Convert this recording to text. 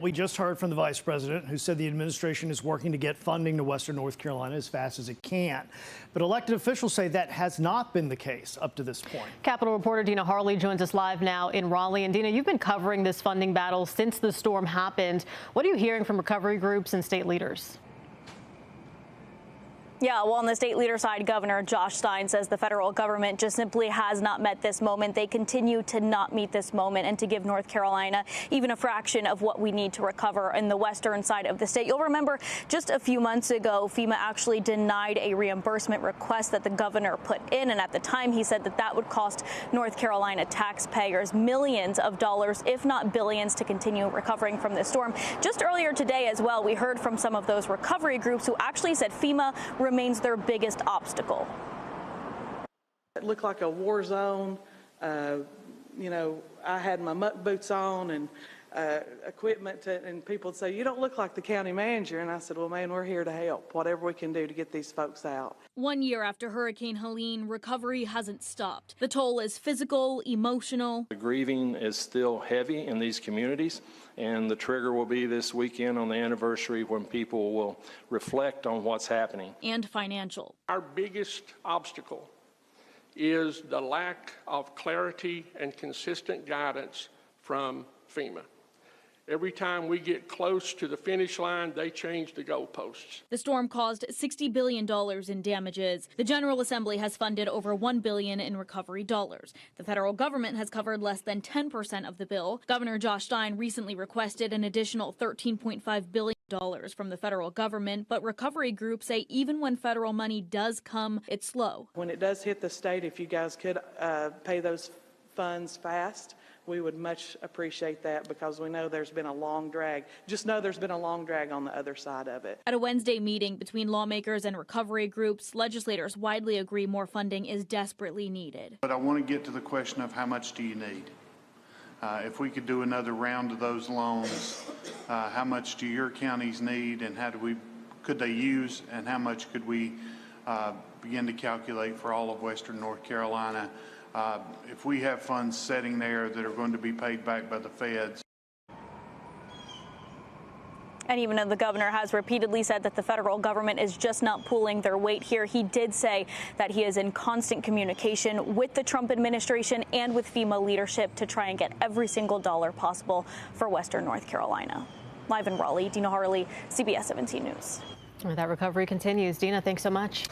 We just heard from the vice president, who said the administration is working to get funding to Western North Carolina as fast as it can. But elected officials say that has not been the case up to this point. Capitol reporter Dina Harley joins us live now in Raleigh. And Dina, you've been covering this funding battle since the storm happened. What are you hearing from recovery groups and state leaders? Yeah, well, on the state leader side, Governor Josh Stein says the federal government just simply has not met this moment. They continue to not meet this moment and to give North Carolina even a fraction of what we need to recover in the western side of the state. You'll remember just a few months ago, FEMA actually denied a reimbursement request that the governor put in. And at the time, he said that that would cost North Carolina taxpayers millions of dollars, if not billions, to continue recovering from this storm. Just earlier today as well, we heard from some of those recovery groups who actually said FEMA remains their biggest obstacle. It looked like a war zone. You know, I had my muck boots on and equipment, and people would say, "You don't look like the county manager." And I said, "Well, man, we're here to help, whatever we can do to get these folks out." 1 year after Hurricane Helene, recovery hasn't stopped. The toll is physical, emotional. The grieving is still heavy in these communities, and the trigger will be this weekend on the anniversary when people will reflect on what's happening. And financial. Our biggest obstacle is the lack of clarity and consistent guidance from FEMA. Every time we get close to the finish line, they change the goalposts. The storm caused $60 billion in damages. The General Assembly has funded over $1 billion in recovery dollars. The federal government has covered less than 10% of the bill. Governor Josh Stein recently requested an additional $13.5 billion from the federal government, but recovery groups say even when federal money does come, it's slow. When it does hit the state, if you guys could pay those funds fast, we would much appreciate that, because we know there's been a long drag. Just know there's been a long drag on the other side of it. At a Wednesday meeting between lawmakers and recovery groups, legislators widely agree more funding is desperately needed. But I want to get to the question of how much do you need? If we could do another round of those loans, how much do your counties need, and could they use, and how much could we begin to calculate for all of Western North Carolina? If we have funds sitting there that are going to be paid back by the feds. And even though the governor has repeatedly said that the federal government is just not pulling their weight here, he did say that he is in constant communication with the Trump administration and with FEMA leadership to try and get every single dollar possible for Western North Carolina. Live in Raleigh, Dina Harley, CBS 17 News. That recovery continues. Dina, thanks so much.